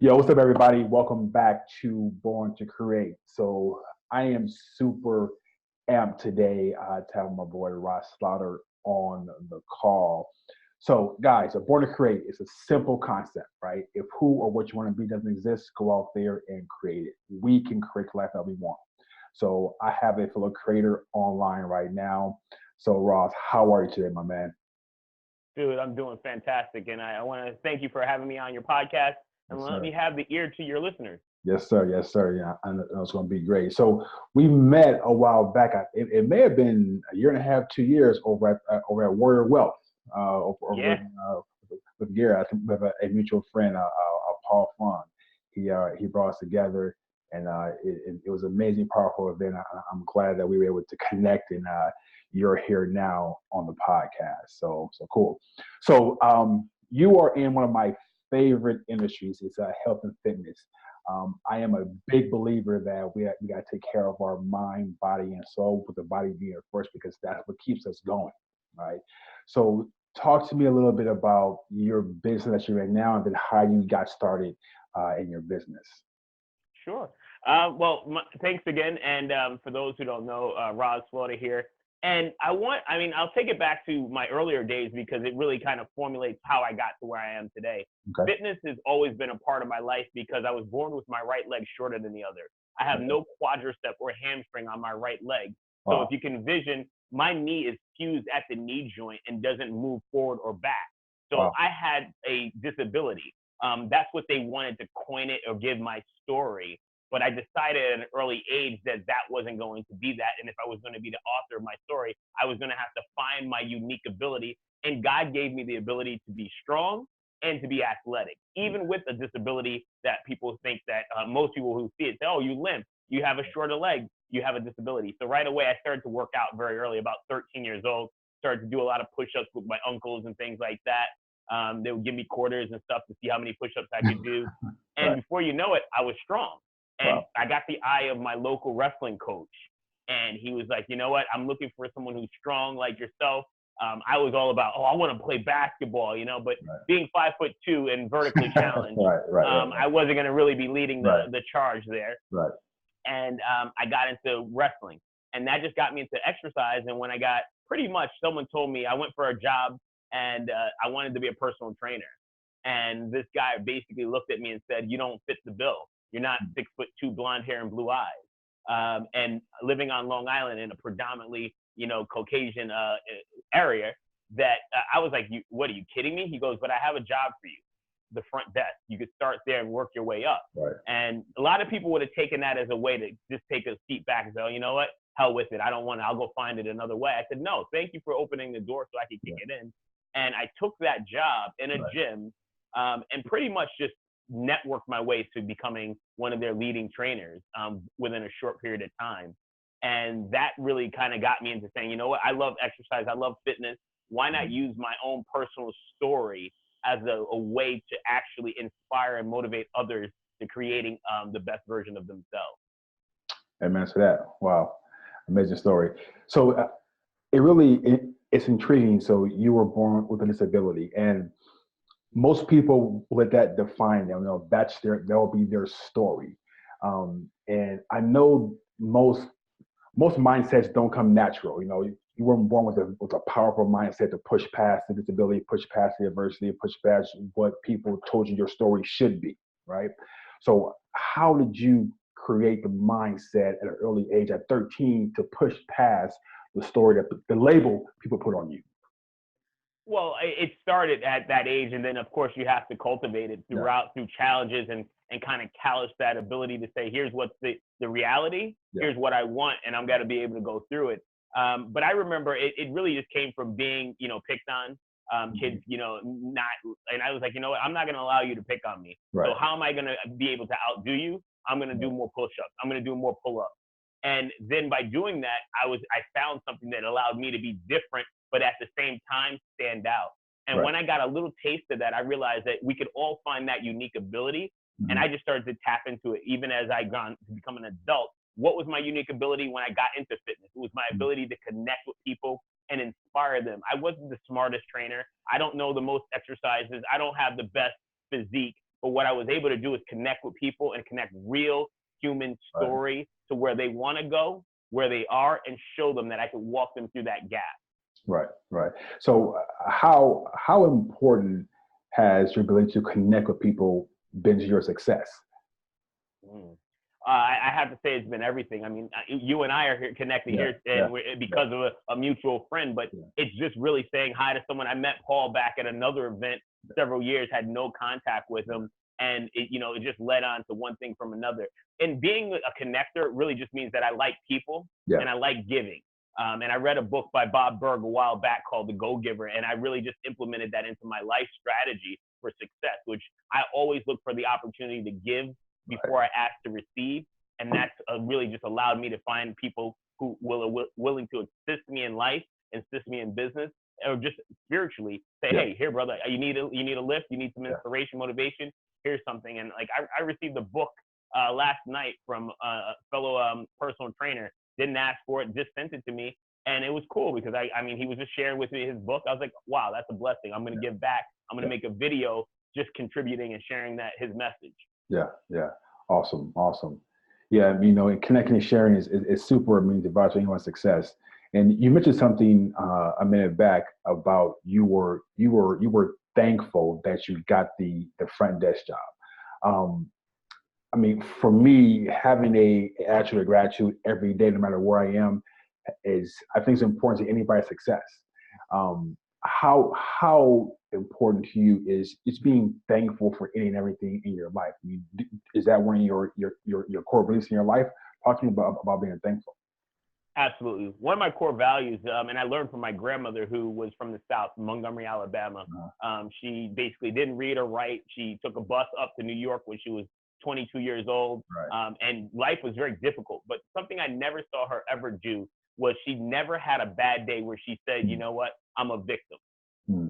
Yo, what's up, everybody? Welcome back to Born to Create. So I am super amped today to have my boy Rahzs Story on the call. So, guys, a Born to Create is a simple concept, right? If who or what you want to be doesn't exist, go out there and create it. We can create the life that we want. So I have a fellow creator online right now. So, Rahzs, how are you today, my man? Dude, I'm doing fantastic. And I want to thank you for having me on your podcast and Yes, let me sir. have the ear to your listeners. Yes, sir. Yes, sir. Yeah, I know it's going to be great. So we met a while back. It may have been a year and a half, 2 years over at Warrior Wealth, over Yeah. with Gary. I think we have a mutual friend, Paul Fung. He brought us together, and it was an amazing, powerful event. I'm glad that we were able to connect, and you're here now on the podcast. So cool. So you are in one of my favorite industries. It's health and fitness. I am a big believer that we got to take care of our mind, body, and soul, with the body being first because that's what keeps us going, right? So, talk to me a little bit about your business that you're in now, and then how you got started in your business. Sure. Thanks again. And for those who don't know, Rahzs Story here. And I'll take it back to my earlier days because it really kind of formulates how I got to where I am today. Okay. Fitness has always been a part of my life because I was born with my right leg shorter than the other. I have Okay. no quadricep or hamstring on my right leg. So if Wow. you can envision, my knee is fused at the knee joint and doesn't move forward or back. So Wow. I had a disability. That's what they wanted to coin it or give my story. But I decided at an early age that that wasn't going to be that. And if I was going to be the author of my story, I was going to have to find my unique ability. And God gave me the ability to be strong and to be athletic, even with a disability that people think that most people who see it say, oh, you limp, you have a shorter leg, you have a disability. So right away, I started to work out very early, about 13 years old, started to do a lot of push-ups with my uncles and things like that. They would give me quarters and stuff to see how many push-ups I could do. And Right. before you know it, I was strong. And Wow. I got the eye of my local wrestling coach. And he was like, you know what? I'm looking for someone who's strong like yourself. I was all about, oh, I want to play basketball, but Right. being 5'2" and vertically challenged, Right. Right. Right. I wasn't going to really be leading Right. the charge there. Right. And I got into wrestling. And that just got me into exercise. And when I got pretty much, someone told me I went for a job and I wanted to be a personal trainer. And this guy basically looked at me and said, you don't fit the bill. You're not 6'2", blonde hair and blue eyes. And living on Long Island in a predominantly, Caucasian area, that I was like, what, are you kidding me? He goes, but I have a job for you, the front desk. You could start there and work your way up. Right. And a lot of people would have taken that as a way to just take a seat back and say, oh, you know what? Hell with it. I don't want it. I'll go find it another way. I said, no, thank you for opening the door so I could kick Yeah. it in. And I took that job in a Right. gym and pretty much just networked my way to becoming one of their leading trainers within a short period of time. And that really kind of got me into saying, you know what? I love exercise. I love fitness. Why not use my own personal story as a way to actually inspire and motivate others to creating the best version of themselves? Amen to that. Wow. Amazing story. So it's intriguing. So you were born with a disability, and most people let that define them. That will be their story. And I know most mindsets don't come natural. You weren't born with a powerful mindset to push past the disability, push past the adversity, push past what people told you your story should be, right? So how did you create the mindset at an early age at 13 to push past the story that the label people put on you? Well, it started at that age, and then of course you have to cultivate it Yeah. through challenges and kind of callous that ability to say, here's what's the reality, Yeah. here's what I want, and I'm gonna be able to go through it. But I remember it really just came from being, picked on, Mhm. kids, not, and I was like, you know what, I'm not gonna allow you to pick on me. Right. So how am I gonna be able to outdo you? I'm gonna do Right. more push-ups. I'm gonna do more pull-ups. And then by doing that, I found something that allowed me to be different, but at the same time stand out. And Right. when I got a little taste of that, I realized that we could all find that unique ability. And Mhm. I just started to tap into it, even as I gone to become an adult. What was my unique ability when I got into fitness? It was my Mhm. ability to connect with people and inspire them. I wasn't the smartest trainer. I don't know the most exercises. I don't have the best physique, But what I was able to do is connect with people and connect real human story to where they want to go, where they are, and show them that I could walk them through that gap. Right, right. So how important has your ability to connect with people been to your success? I have to say it's been everything. I mean, you and I are here connecting here and because of a mutual friend, but it's just really saying hi to someone. I met Paul back at another event several years, had no contact with him. And it just led on to one thing from another. And being a connector really just means that I like people and I like giving. And I read a book by Bob Berg a while back called The Go-Giver, and I really just implemented that into my life strategy for success, which I always look for the opportunity to give before I ask to receive. And that's really just allowed me to find people who are willing to assist me in life, assist me in business, or just spiritually say, hey, here, brother, you need a lift, you need some inspiration, motivation, here's something. And like I received a book last night from a fellow personal trainer, didn't ask for it, just sent it to me. And it was cool because I mean, he was just sharing with me his book. I was like, wow, that's a blessing. I'm going to give back. I'm going to make a video just contributing and sharing his message. Yeah. Awesome. Yeah, and connecting and sharing is super amazing advice for anyone's success. And you mentioned something a minute back about you were thankful that you got the front desk job. I mean, for me, having a attitude of gratitude every day, no matter where I am, I think it's important to anybody's success. How important to you is being thankful for any and everything in your life? Is that one of your core beliefs in your life? Talking about being thankful. Absolutely. One of my core values, and I learned from my grandmother who was from the South, Montgomery, Alabama. She basically didn't read or write. She took a bus up to New York when she was 22 years old. And life was very difficult. But something I never saw her ever do was she never had a bad day where she said, you know what, I'm a victim.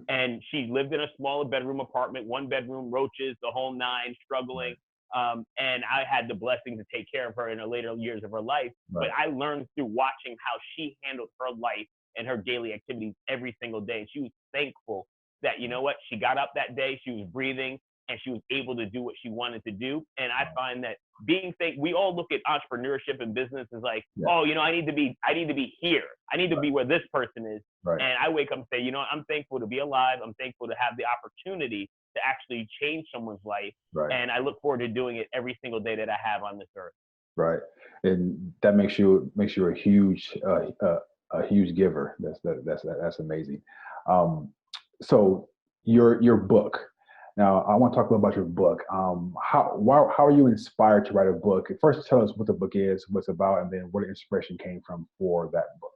And she lived in a smaller bedroom apartment, 1 bedroom, roaches, the whole nine, struggling. And I had the blessing to take care of her in the later years of her life. But I learned through watching how she handled her life and her daily activities every single day. And she was thankful that, you know what, she got up that day, she was breathing, and she was able to do what she wanted to do. And I find that we all look at entrepreneurship and business as like, oh, I need to be here. I need to be where this person is. And I wake up and say, I'm thankful to be alive. I'm thankful to have the opportunity to actually change someone's life. And I look forward to doing it every single day that I have on this earth. Right. And that makes you a huge giver. That's amazing. So your book. Now, I want to talk a little about your book. How are you inspired to write a book? First, tell us what the book is, what it's about, and then where the inspiration came from for that book.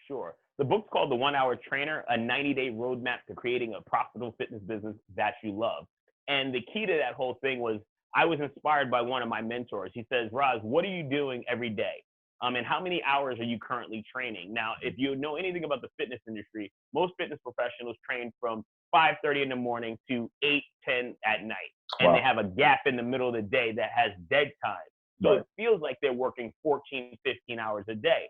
Sure. The book's called The 1 Hour Trainer, a 90-day roadmap to creating a profitable fitness business that you love. And the key to that whole thing was I was inspired by one of my mentors. He says, Rahz, what are you doing every day? And how many hours are you currently training? Now, if you know anything about the fitness industry, most fitness professionals train from 5:30 in the morning to 8:10 at night. And they have a gap in the middle of the day that has dead time. So it feels like they're working 14, 15 hours a day.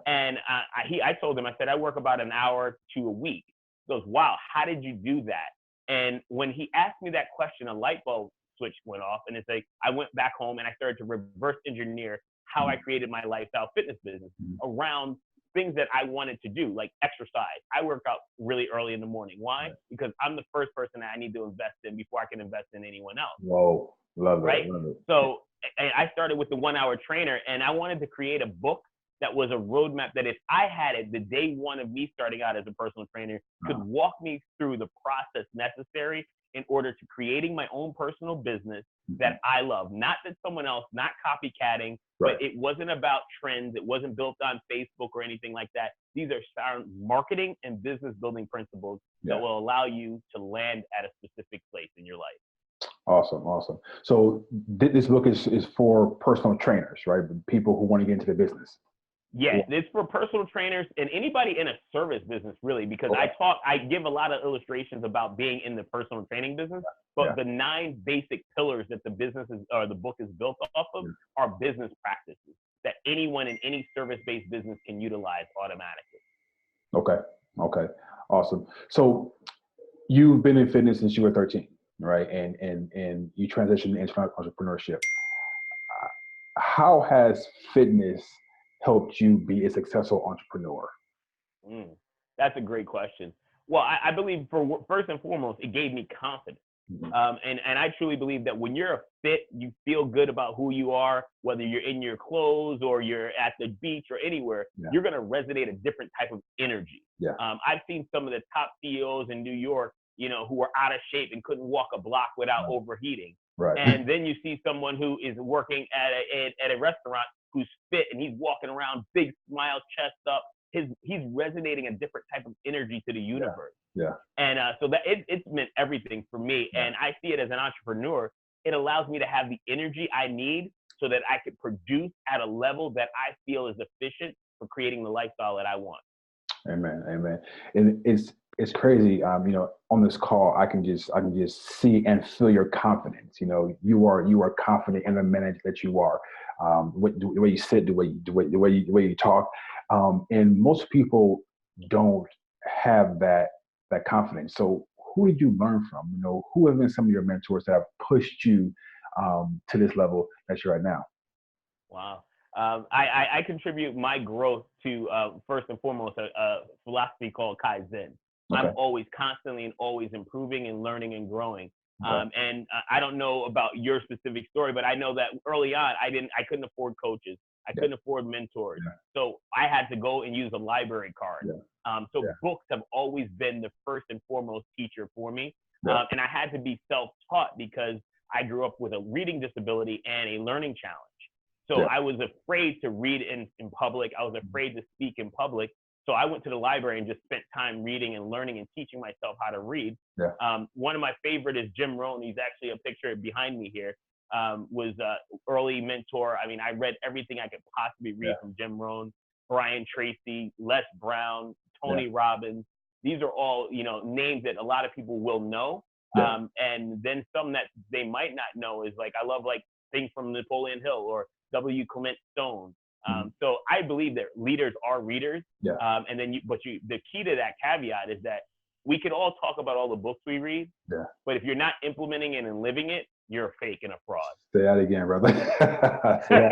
And I told him, I said, I work about an hour to a week. He goes, wow, how did you do that? And when he asked me that question, a light bulb switch went off. And it's like, I went back home and I started to reverse engineer how I created my lifestyle fitness business around things that I wanted to do, like exercise. I work out really early in the morning. Why? Because I'm the first person that I need to invest in before I can invest in anyone else. Whoa, love it. Right? Love it. So I started with the 1 Hour Trainer, and I wanted to create a book that was a roadmap that if I had it, the day one of me starting out as a personal trainer could walk me through the process necessary in order to creating my own personal business that I love. Not that someone else, not copycatting, but it wasn't about trends. It wasn't built on Facebook or anything like that. These are sound marketing and business building principles that will allow you to land at a specific place in your life. Awesome. So this book is for personal trainers, right? People who want to get into the business. Yeah, it's for personal trainers and anybody in a service business, really, because I give a lot of illustrations about being in the personal training business, but the 9 basic pillars that the book is built off of are business practices that anyone in any service-based business can utilize automatically. Okay, awesome. So you've been in fitness since you were 13. right? And you transition into entrepreneurship. How has fitness helped you be a successful entrepreneur? Mm, that's a great question. Well, I believe first and foremost, it gave me confidence. Mhm. And I truly believe that when you're fit, you feel good about who you are, whether you're in your clothes or you're at the beach or anywhere, Yeah. you're going to resonate a different type of energy. Yeah. I've seen some of the top CEOs in New York, who were out of shape and couldn't walk a block without Right. overheating. Right. And then you see someone who is working at a restaurant who's fit and he's walking around, big smile, chest up. He's resonating a different type of energy to the universe. Yeah. And so that it's meant everything for me. Yeah. And I see it as an entrepreneur. It allows me to have the energy I need so that I could produce at a level that I feel is efficient for creating the lifestyle that I want. Amen. Amen. And it's crazy. On this call, I can just see and feel your confidence. You are confident in the man that you are. The way you sit, the way you talk. And most people don't have that confidence. So who did you learn from? Who have been some of your mentors that have pushed you to this level that you're at now? Wow. I contribute my growth to, first and foremost, a philosophy called Kaizen. Okay. I'm always constantly and always improving and learning and growing. Okay. And I don't know about your specific story, but I know that early on, I couldn't afford coaches. I couldn't afford mentors. Yeah. So I had to go and use a library card. So books have always been the first and foremost teacher for me. Yeah. And I had to be self-taught because I grew up with a reading disability and a learning challenge. So I was afraid to read in public. I was afraid to speak in public. So I went to the library and just spent time reading and learning and teaching myself how to read. Yeah. One of my favorite is Jim Rohn. He's actually a picture behind me here. Was an early mentor. I mean, I read everything I could possibly read from Jim Rohn, Brian Tracy, Les Brown, Tony Robbins. These are all, names that a lot of people will know. And then some that they might not know is like, I love like things from Napoleon Hill or W. Clement Stone. So I believe that leaders are readers. And then the key to that caveat is that we could all talk about all the books we read, but if you're not implementing it and living it, you're a fake and a fraud. Say that again, brother. Say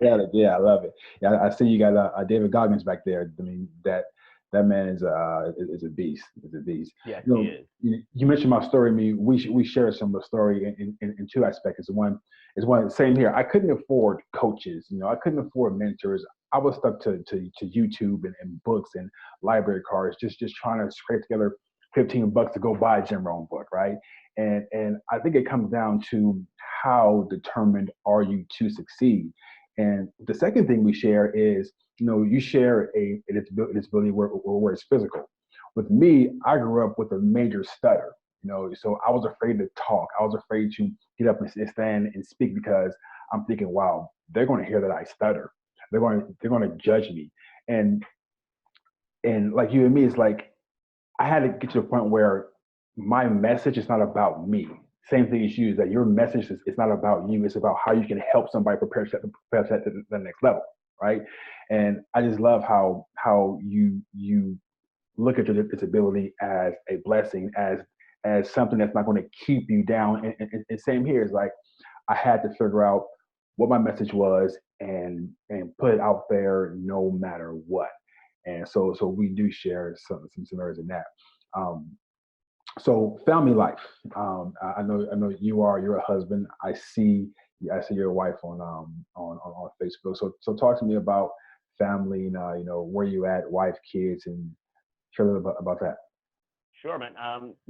that again. I love it. Yeah, I see you got David Goggins back there. I mean, that man is a beast. Is a beast. Yes, he is. You mentioned my story. I mean, we share some of the story in two aspects. One, same here. I couldn't afford coaches. I couldn't afford mentors. I was stuck to YouTube and books and library cards, just trying to scrape together $15 to go buy a Jim Rohn book, right? And I think it comes down to how determined are you to succeed. And the second thing we share is, you share a disability where it's physical. With me, I grew up with a major stutter, so I was afraid to talk. I was afraid to get up and stand and speak because I'm thinking, wow, they're going to hear that I stutter. They're going to judge me. And like you and me, it's like I had to get to a point where my message is not about me. Same thing as you, is that your message is not about you. It's about how you can help somebody prepare to the next level, right? And I just love how you look at your disability as a blessing, as something that's not going to keep you down. And same here is like I had to figure out what my message was and put it out there no matter what. And so we do share some similarities in that. So family life. I know you're a husband. I see your wife on Facebook. So talk to me about family. Where you at, wife, kids, and share a little bit about that. Sure, man.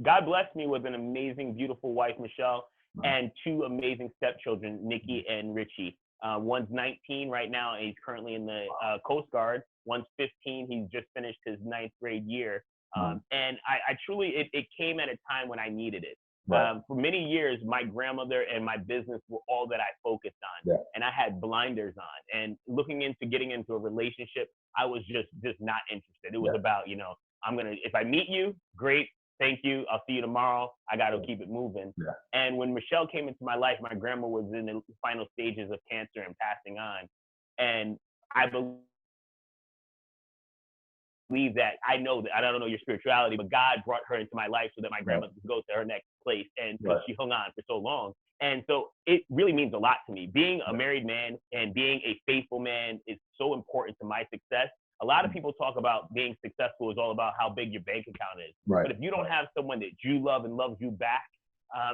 God blessed me with an amazing, beautiful wife, Michelle, and two amazing stepchildren, Nikki and Richie. One's 19 right now, and he's currently in the Coast Guard. One's 15. He's just finished his 9th grade year. And I truly, it came at a time when I needed it. For many years, my grandmother and my business were all that I focused on. And I had blinders on. And looking into getting into a relationship, I was just not interested. It was about, if I meet you, great. Thank you. I'll see you tomorrow. I got to keep it moving. And when Michelle came into my life, my grandma was in the final stages of cancer and passing on. And I believe believe that I know that I don't know your spirituality, but God brought her into my life so that my grandmother could go to her next place, and because she hung on for so long. And so it really means a lot to me. Being a married man and being a faithful man is so important to my success. A lot of people talk about being successful is all about how big your bank account is. But if you don't have someone that you love and loves you back,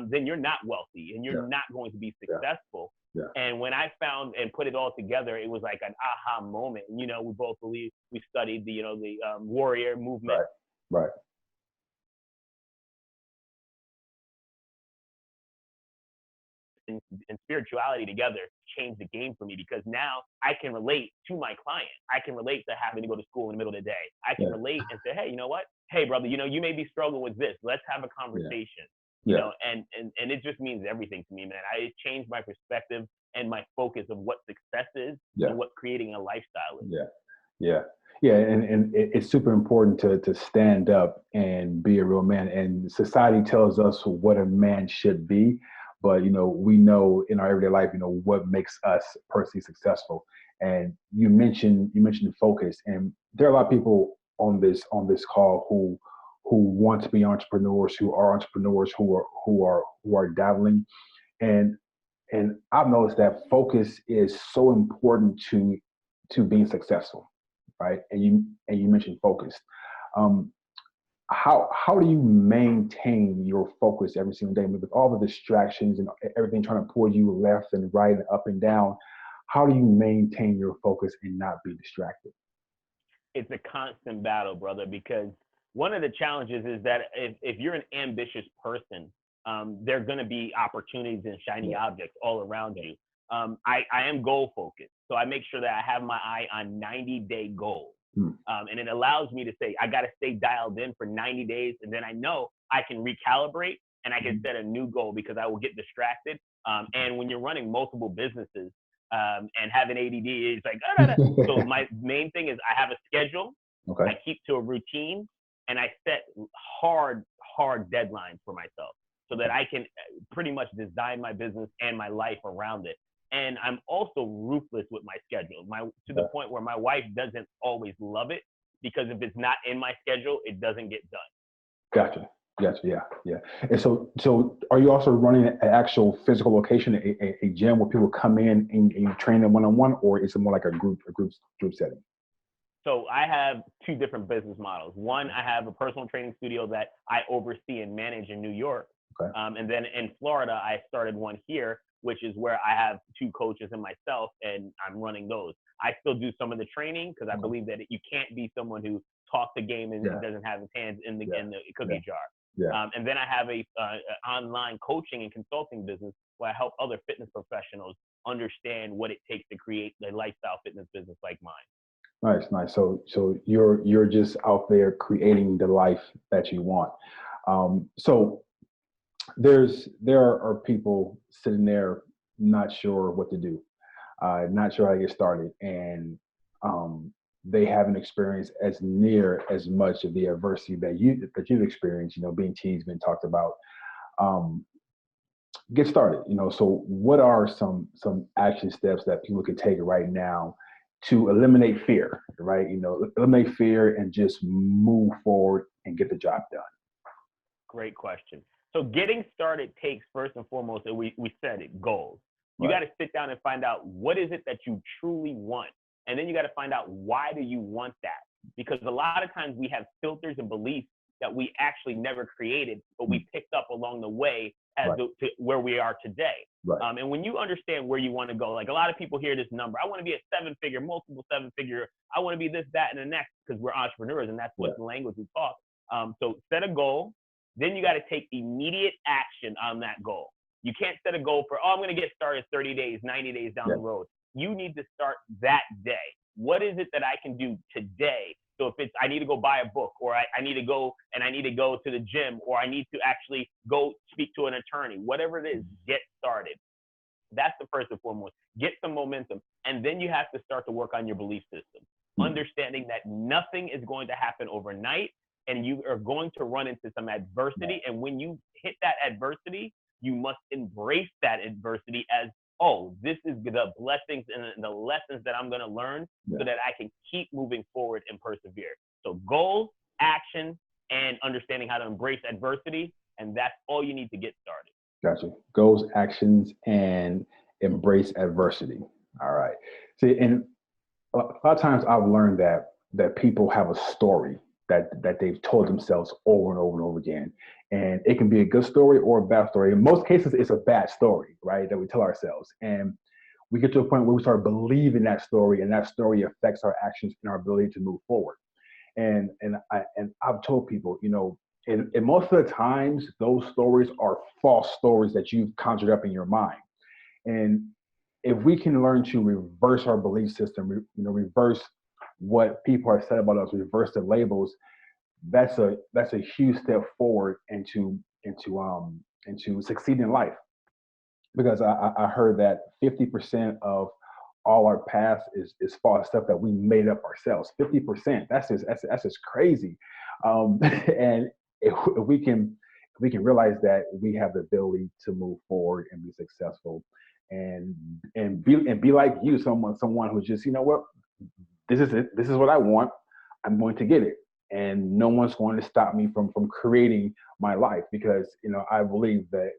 then you're not wealthy and you're not going to be successful. And when I found and put it all together, it was like an aha moment. You know, we both believe we studied the, warrior movement. Right. And spirituality together changed the game for me, because now I can relate to my client. I can relate to having to go to school in the middle of the day. I can relate and say, hey, you know what? Hey, brother, you may be struggling with this. Let's have a conversation. You know, and it just means everything to me, man. It changed my perspective and my focus of what success is and what creating a lifestyle is. And it's super important to stand up and be a real man. And society tells us what a man should be, but we know in our everyday life, what makes us personally successful. And you mentioned focus, and there are a lot of people on this call who want to be entrepreneurs, who are entrepreneurs, who are dabbling, and I've noticed that focus is so important to being successful, right? And you mentioned focus. How do you maintain your focus every single day with all the distractions and everything trying to pull you left and right and up and down? How do you maintain your focus and not be distracted? It's a constant battle, brother, because one of the challenges is that if you're an ambitious person, there are going to be opportunities and shiny objects all around you. I am goal focused, so I make sure that I have my eye on 90-day goals. And it allows me to say, I got to stay dialed in for 90 days. And then I know I can recalibrate and I can set a new goal, because I will get distracted. And when you're running multiple businesses and having ADD, it's like, so my main thing is I have a schedule. I keep to a routine, and I set hard deadlines for myself so that I can pretty much design my business and my life around it. And I'm also ruthless with my schedule, to the point where my wife doesn't always love it, because if it's not in my schedule, it doesn't get done. Gotcha. Yeah. And so are you also running an actual physical location, a gym where people come in and you train them one-on-one, or is it more like a group setting? So I have two different business models. One, I have a personal training studio that I oversee and manage in New York. And then in Florida, I started one here, which is where I have two coaches and myself, and I'm running those. I still do some of the training, because I believe that you can't be someone who talks the game and doesn't have his hands in the cookie jar. And then I have a online coaching and consulting business where I help other fitness professionals understand what it takes to create a lifestyle fitness business like mine. Nice. So you're just out there creating the life that you want. So there are people sitting there not sure what to do, not sure how to get started, and they haven't experienced as near as much of the adversity that you've experienced. Being teased, being talked about. Get started. So what are some action steps that people can take right now to eliminate fear? Right, eliminate fear and just move forward and get the job done. Great question. So getting started takes, first and foremost, and we said it, goals. You got to sit down and find out what is it that you truly want. And then you got to find out, why do you want that? Because a lot of times we have filters and beliefs that we actually never created, but we picked up along the way to where we are today. And when you understand where you want to go, like a lot of people hear this number, I want to be a seven-figure, multiple seven-figure, I want to be this, that, and the next, because we're entrepreneurs and that's what the language we talk. So set a goal. Then you got to take immediate action on that goal. You can't set a goal for, I'm going to get started 30 days, 90 days down the road. You need to start that day. What is it that I can do today? So if it's, I need to go buy a book, or I need to go to the gym, or I need to actually go speak to an attorney, whatever it is, get started. That's the first and foremost. Get some momentum. And then you have to start to work on your belief system, understanding that nothing is going to happen overnight, and you are going to run into some adversity. And when you hit that adversity, you must embrace that adversity as, this is the blessings and the lessons that I'm going to learn so that I can keep moving forward and persevere. So goals, action, and understanding how to embrace adversity. And that's all you need to get started. Gotcha. Goals, actions, and embrace adversity. All right. See, and a lot of times I've learned that people have a story that they've told themselves over and over and over again. And it can be a good story or a bad story. In most cases, it's a bad story, right, that we tell ourselves. And we get to a point where we start believing that story, and that story affects our actions and our ability to move forward. And I've told people, you know, and most of the times, those stories are false stories that you've conjured up in your mind. And if we can learn to reverse our belief system, reverse what people are said about us, reverse the labels, that's a huge step forward into succeeding in life. Because I heard that 50% of all our past is false stuff that we made up ourselves. 50%. That's just crazy. And if we can realize that we have the ability to move forward and be successful, and be like you, someone who's just, you know what, this is it. This is what I want. I'm going to get it, and no one's going to stop me from creating my life, because, you know, I believe that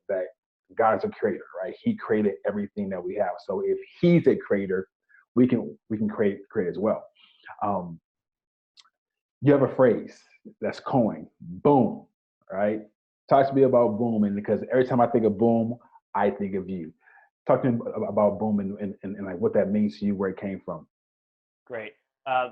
God is a creator, right? He created everything that we have. So if he's a creator, we can create as well. You have a phrase that's coined, boom, right? Talk to me about boom, and because every time I think of boom, I think of you. Talk to me about boom and like what that means to you, where it came from. Great.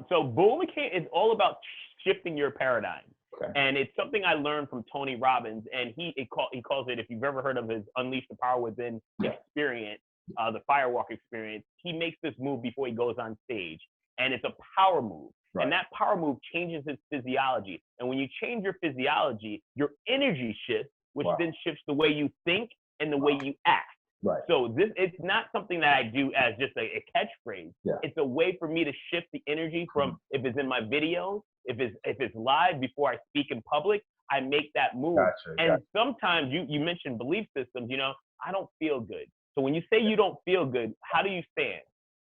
So boom is all about shifting your paradigm. Okay. And it's something I learned from Tony Robbins, and he calls it, if you've ever heard of his Unleash the Power Within experience, the Firewalk experience, he makes this move before he goes on stage, and it's a power move. Right. And that power move changes his physiology. And when you change your physiology, your energy shifts, which then shifts the way you think and the way you act. Right. So it's not something that I do as just a catchphrase. Yeah. It's a way for me to shift the energy from, if it's in my videos, if it's live, before I speak in public, I make that move. Gotcha. Sometimes you mentioned belief systems, you know, I don't feel good. So when you say you don't feel good, how do you stand?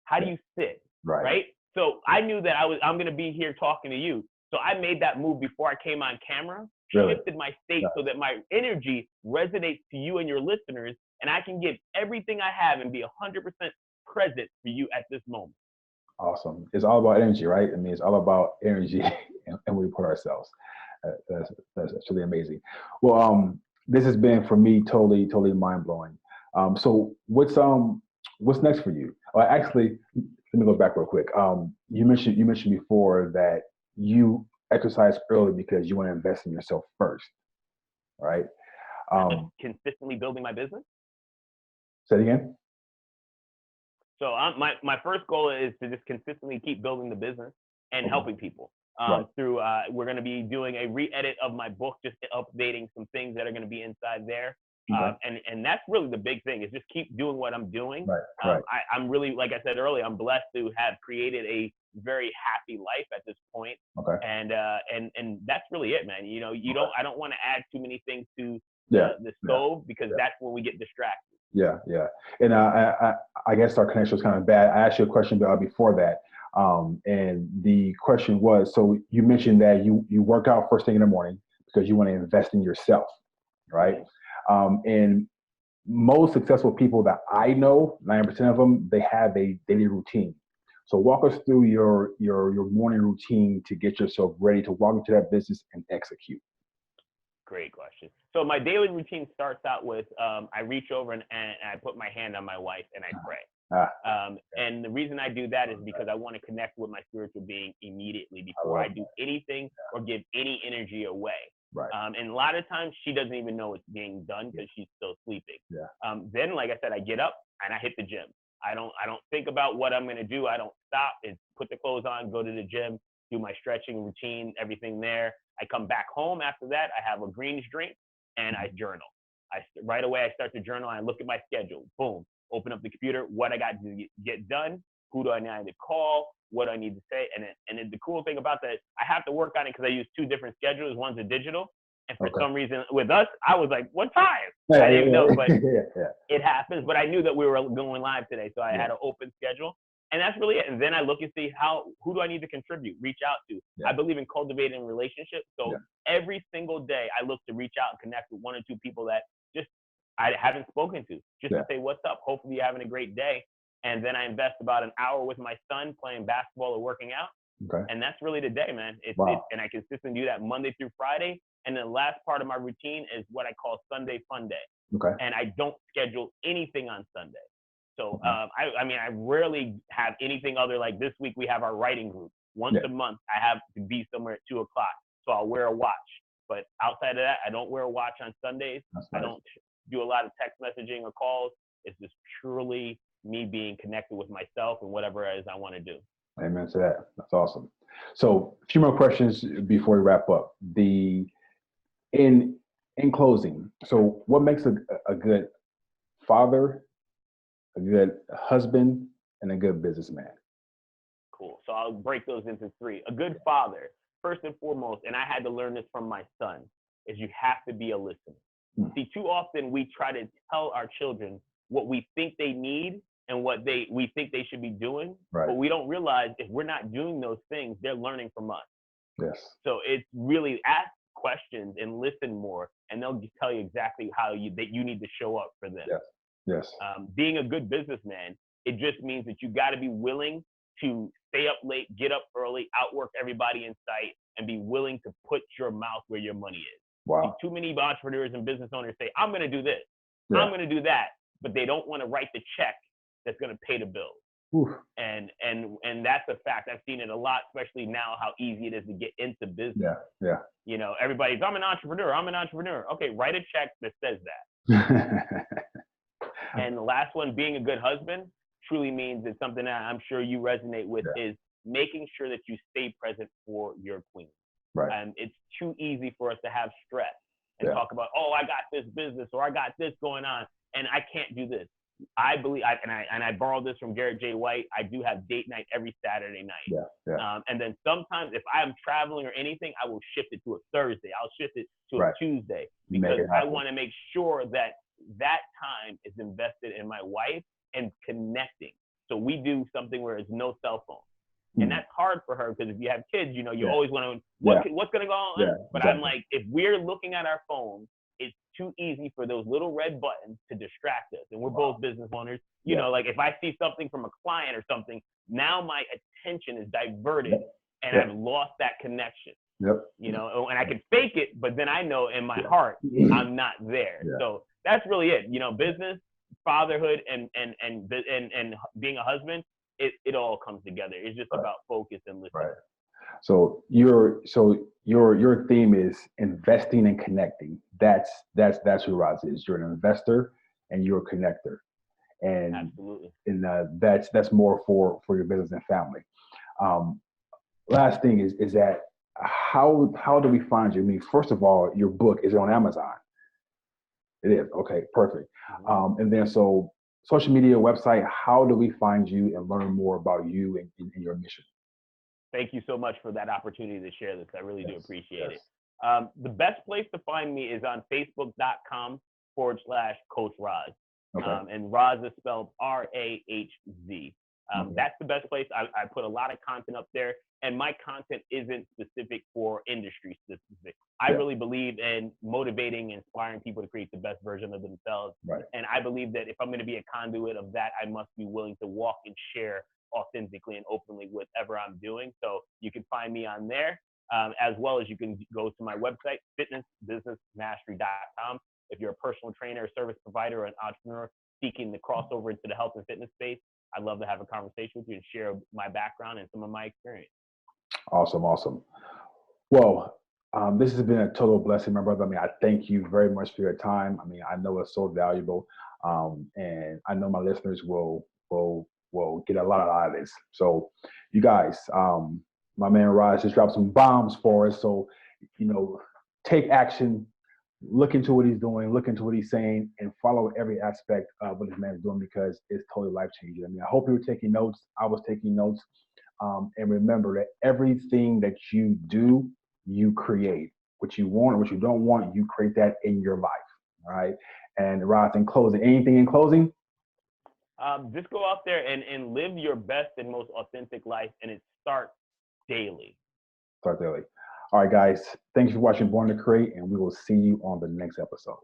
How do you sit? Right? So I knew that I'm going to be here talking to you. So I made that move before I came on camera, shifted my state so that my energy resonates to you and your listeners, and I can give everything I have and be 100% present for you at this moment. Awesome. It's all about energy, right? I mean, it's all about energy and we put ourselves. That's really amazing. Well, this has been, for me, totally mind blowing. So what's next for you? Well, actually, let me go back real quick. You mentioned before that you exercise early because you want to invest in yourself first, right? Consistently building my business. Say it again. So my first goal is to just consistently keep building the business and helping people. Through we're going to be doing a re-edit of my book, just updating some things that are going to be inside there. And that's really the big thing, is just keep doing what I'm doing. I'm really, like I said earlier, I'm blessed to have created a very happy life at this point. And that's really it, man. You know, I don't want to add too many things to the stove, because that's when we get distracted. Yeah. And I guess our connection was kind of bad. I asked you a question before that. And the question was, so you mentioned that you work out first thing in the morning because you want to invest in yourself, right? And most successful people that I know, 90% of them, they have a daily routine. So walk us through your morning routine to get yourself ready to walk into that business and execute. Great question. So my daily routine starts out with, I reach over and I put my hand on my wife and I pray. And the reason I do that is because I want to connect with my spiritual being immediately before I do anything or give any energy away. And a lot of times she doesn't even know it's being done because she's still sleeping. Then, like I said, I get up and I hit the gym. I don't think about what I'm going to do. I don't stop. It's put the clothes on, go to the gym, do my stretching routine, everything there. I come back home after that. I have a greenish drink and I journal. Right away, I start to journal. And I look at my schedule. Boom. Open up the computer. What I got to get done. Who do I need to call? What do I need to say? And the cool thing about that, I have to work on it because I use two different schedules. One's a digital. And for some reason with us, I was like, what time? I didn't even know, but it happens. But I knew that we were going live today. So I had an open schedule. And that's really it. And then I look and see who do I need to contribute, reach out to. Yeah. I believe in cultivating relationships. So every single day I look to reach out and connect with one or two people that just I haven't spoken to, just to say what's up. Hopefully you're having a great day. And then I invest about an hour with my son playing basketball or working out. Okay. And that's really the day, man. And I consistently do that Monday through Friday. And the last part of my routine is what I call Sunday Fun Day. Okay. And I don't schedule anything on Sunday. So I mean, I rarely have anything other like this week we have our writing group. Once a month, I have to be somewhere at 2 o'clock. So I'll wear a watch. But outside of that, I don't wear a watch on Sundays. That's I nice. don't do a lot of text messaging or calls. It's just purely me being connected with myself and whatever it is I want to do. Amen to that. That's awesome. So a few more questions before we wrap up. In closing, so what makes a good father, a good husband, and a good businessman? Cool. So I'll break those into three. A good father, first and foremost, and I had to learn this from my son, is you have to be a listener. See, too often we try to tell our children what we think they need and what we think they should be doing, but we don't realize if we're not doing those things, they're learning from us. Yes. So it's really ask questions and listen more, and they'll tell you exactly that you need to show up for them. Yes. Yes. Being a good businessman, it just means that you got to be willing to stay up late, get up early, outwork everybody in sight, and be willing to put your mouth where your money is. Wow. See, too many entrepreneurs and business owners say, I'm going to do this, I'm going to do that, but they don't want to write the check that's going to pay the bills. Oof. And that's a fact. I've seen it a lot, especially now, how easy it is to get into business. Yeah. You know, everybody's, I'm an entrepreneur. Okay, write a check that says that. And the last one, being a good husband, truly means it's something that I'm sure you resonate with, is making sure that you stay present for your queen. Right. And it's too easy for us to have stress and talk about, oh, I got this business or I got this going on and I can't do this. I believe, and I borrowed this from Garrett J. White, I do have date night every Saturday night. And then sometimes if I'm traveling or anything, I will shift it to a Thursday. I'll shift it to a Tuesday because I want to make sure that time is invested in my wife and connecting. So we do something where it's no cell phone. And that's hard for her because if you have kids, you know, you always want to, what's going to go on? But I'm like, if we're looking at our phones, it's too easy for those little red buttons to distract us. And we're both business owners. You know, like if I see something from a client or something, now my attention is diverted and I've lost that connection. You know, and I can fake it, but then I know in my heart, I'm not there. So that's really it. You know, business, fatherhood, and being a husband, it all comes together. It's just about focus and listening. Right. So your theme is investing and connecting. That's who Rahz is. You're an investor and you're a connector. And absolutely. And that's more for your business and family. Last thing is that how do we find you? I mean, first of all, your book is on Amazon. It is. Okay, perfect. And then so social media, website, how do we find you and learn more about you and your mission? Thank you so much for that opportunity to share this. I really do appreciate it. The best place to find me is on facebook.com/Coach Rahz. And Rahz is spelled R-A-H-Z. That's the best place. I put a lot of content up there, and my content isn't specific for industry specific. I really believe in motivating and inspiring people to create the best version of themselves. And I believe that if I'm going to be a conduit of that, I must be willing to walk and share authentically and openly whatever I'm doing. So you can find me on there, as well as you can go to my website, fitnessbusinessmastery.com. If you're a personal trainer, service provider, or an entrepreneur seeking to cross over into the health and fitness space, I'd love to have a conversation with you and share my background and some of my experience. Awesome. Well, this has been a total blessing, my brother. I mean, I thank you very much for your time. I mean, I know it's so valuable, and I know my listeners will get a lot out of this. So, you guys, my man Rahz just dropped some bombs for us. So, you know, take action. Look into what he's doing, look into what he's saying, and follow every aspect of what this man is doing because it's totally life-changing. I mean, I hope you were taking notes. I was taking notes. And remember that everything that you do, you create. What you want or what you don't want, you create that in your life, all right? And Rahz, in closing, anything in closing? Just go out there and live your best and most authentic life, and it starts daily. Start daily. All right, guys. Thanks for watching Born to Create, and we will see you on the next episode.